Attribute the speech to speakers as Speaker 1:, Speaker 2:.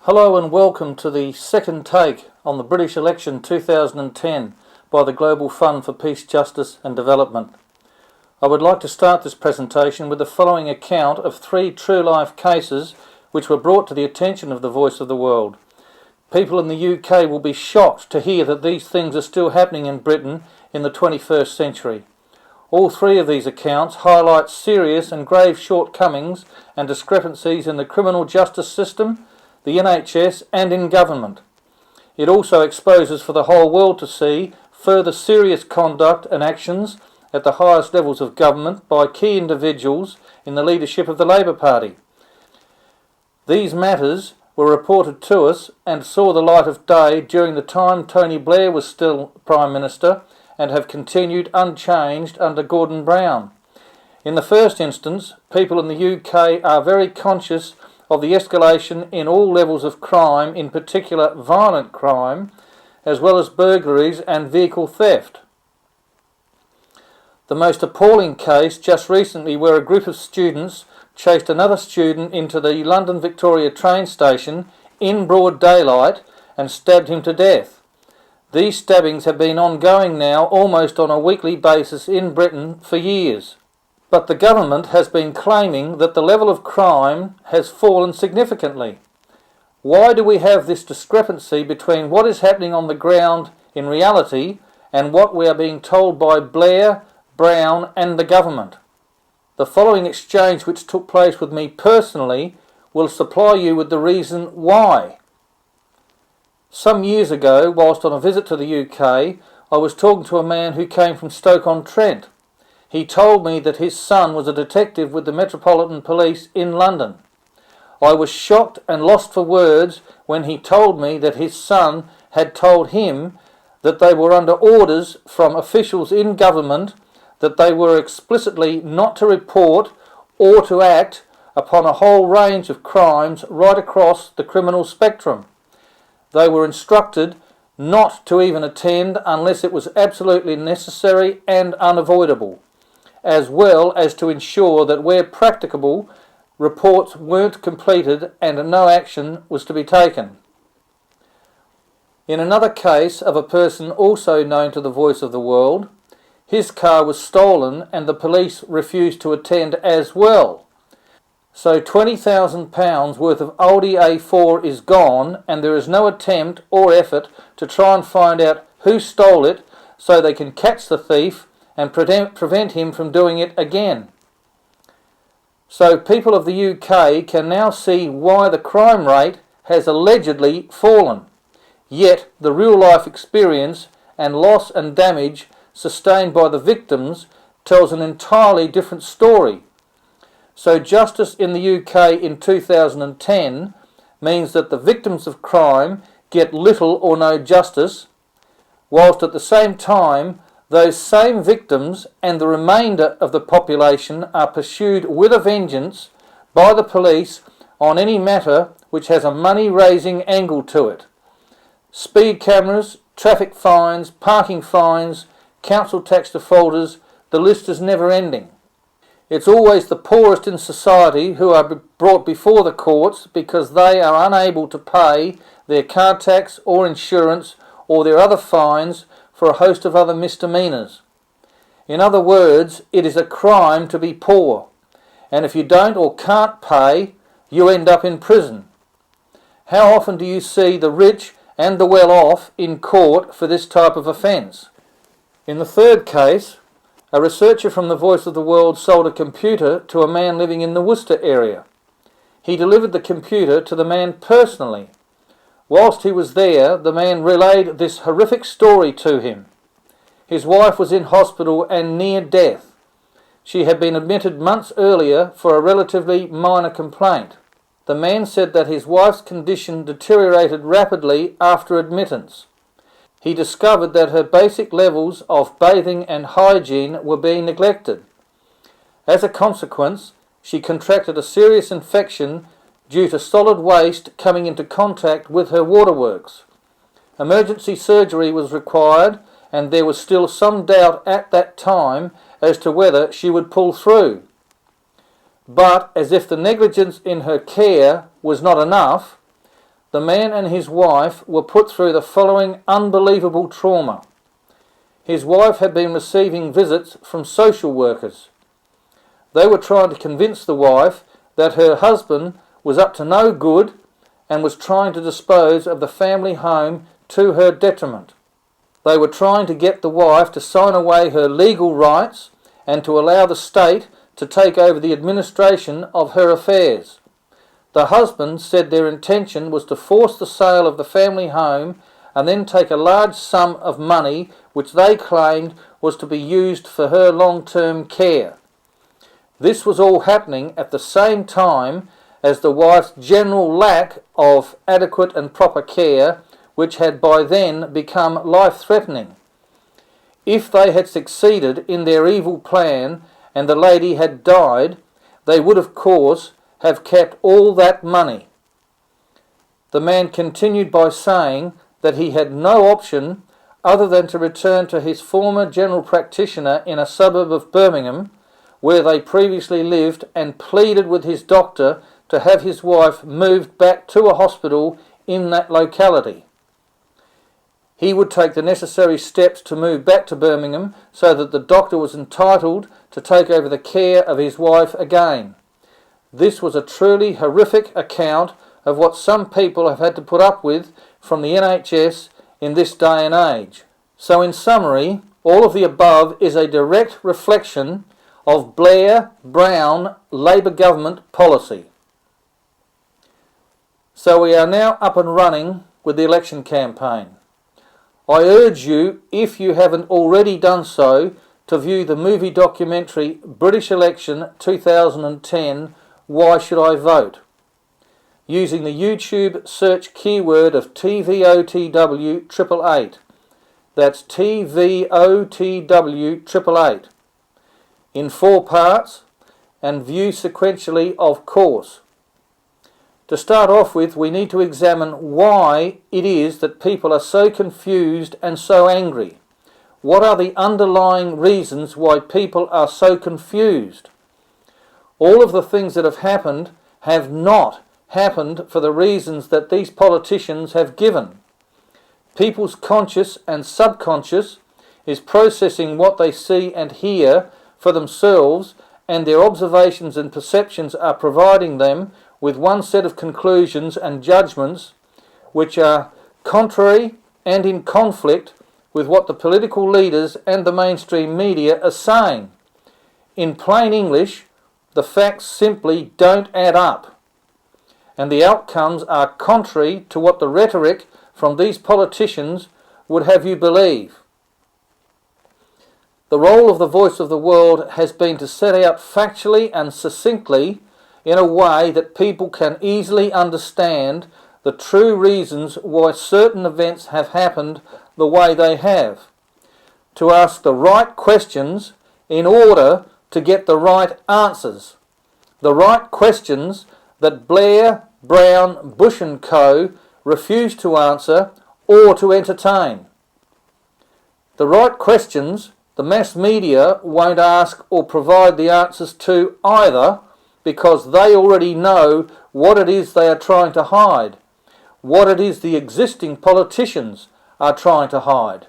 Speaker 1: Hello and welcome to the second take on the British election 2010 by the Global Fund for Peace, Justice and Development. I would like to start this presentation with the following account of three true-life cases which were brought to the attention of the Voice of the World. People in the UK will be shocked to hear that these things are still happening in Britain in the 21st century. All three of these accounts highlight serious and grave shortcomings and discrepancies in the criminal justice system, the NHS and in government. It also exposes for the whole world to see further serious conduct and actions at the highest levels of government by key individuals in the leadership of the Labour Party. These matters were reported to us and saw the light of day during the time Tony Blair was still Prime Minister and have continued unchanged under Gordon Brown. In the first instance, people in the UK are very conscious of the escalation in all levels of crime, in particular violent crime, as well as burglaries and vehicle theft. The most appalling case just recently where a group of students chased another student into the London Victoria train station in broad daylight and stabbed him to death. These stabbings have been ongoing now almost on a weekly basis in Britain for years. But the government has been claiming that the level of crime has fallen significantly. Why do we have this discrepancy between what is happening on the ground in reality and what we are being told by Blair, Brown and the government? The following exchange, which took place with me personally, will supply you with the reason why. Some years ago, whilst on a visit to the UK, I was talking to a man who came from Stoke-on-Trent. He told me that his son was a detective with the Metropolitan Police in London. I was shocked and lost for words when he told me that his son had told him that they were under orders from officials in government that they were explicitly not to report or to act upon a whole range of crimes right across the criminal spectrum. They were instructed not to even attend unless it was absolutely necessary and unavoidable, as well as to ensure that where practicable, reports weren't completed and no action was to be taken. In another case of a person also known to the Voice of the World, his car was stolen and the police refused to attend as well. So £20,000 worth of Audi A4 is gone and there is no attempt or effort to try and find out who stole it so they can catch the thief and prevent him from doing it again. So people of the UK can now see why the crime rate has allegedly fallen. Yet the real life experience and loss and damage sustained by the victims tells an entirely different story. So justice in the UK in 2010 means that the victims of crime get little or no justice, whilst at the same time those same victims and the remainder of the population are pursued with a vengeance by the police on any matter which has a money-raising angle to it. Speed cameras, traffic fines, parking fines, council tax defaulters, the list is never ending. It's always the poorest in society who are brought before the courts because they are unable to pay their car tax or insurance or their other fines for a host of other misdemeanours. In other words, it is a crime to be poor, and if you don't or can't pay, you end up in prison. How often do you see the rich and the well-off in court for this type of offence? In the third case, a researcher from the Voice of the World sold a computer to a man living in the Worcester area. He delivered the computer to the man personally. Whilst he was there, the man relayed this horrific story to him. His wife was in hospital and near death. She had been admitted months earlier for a relatively minor complaint. The man said that his wife's condition deteriorated rapidly after admittance. He discovered that her basic levels of bathing and hygiene were being neglected. As a consequence, she contracted a serious infection due to solid waste coming into contact with her waterworks. Emergency surgery was required and there was still some doubt at that time as to whether she would pull through. But as if the negligence in her care was not enough, the man and his wife were put through the following unbelievable trauma. His wife had been receiving visits from social workers. They were trying to convince the wife that her husband was up to no good and was trying to dispose of the family home to her detriment. They were trying to get the wife to sign away her legal rights and to allow the state to take over the administration of her affairs. The husband said their intention was to force the sale of the family home and then take a large sum of money which they claimed was to be used for her long-term care. This was all happening at the same time as the wife's general lack of adequate and proper care, which had by then become life-threatening. If they had succeeded in their evil plan and the lady had died, they would of course have kept all that money. The man continued by saying that he had no option other than to return to his former general practitioner in a suburb of Birmingham, where they previously lived, and pleaded with his doctor to have his wife moved back to a hospital in that locality. He would take the necessary steps to move back to Birmingham so that the doctor was entitled to take over the care of his wife again. This was a truly horrific account of what some people have had to put up with from the NHS in this day and age. So in summary, all of the above is a direct reflection of Blair-Brown Labour government policy. So we are now up and running with the election campaign. I urge you, if you haven't already done so, to view the movie documentary British Election 2010, Why Should I Vote? Using the YouTube search keyword of TVOTW 888. That's TVOTW 888. In 4 parts, and view sequentially, of course. To start off with, we need to examine why it is that people are so confused and so angry. What are the underlying reasons why people are so confused? All of the things that have not happened for the reasons that these politicians have given. People's conscious and subconscious is processing what they see and hear for themselves, and their observations and perceptions are providing them with one set of conclusions and judgments which are contrary and in conflict with what the political leaders and the mainstream media are saying. In plain English, the facts simply don't add up, and the outcomes are contrary to what the rhetoric from these politicians would have you believe. The role of the voice of the world has been to set out factually and succinctly, in a way that people can easily understand, the true reasons why certain events have happened the way they have. To ask the right questions in order to get the right answers. The right questions that Blair, Brown, Bush and Co. refuse to answer or to entertain. The right questions the mass media won't ask or provide the answers to either, because they already know what it is they are trying to hide, what it is the existing politicians are trying to hide.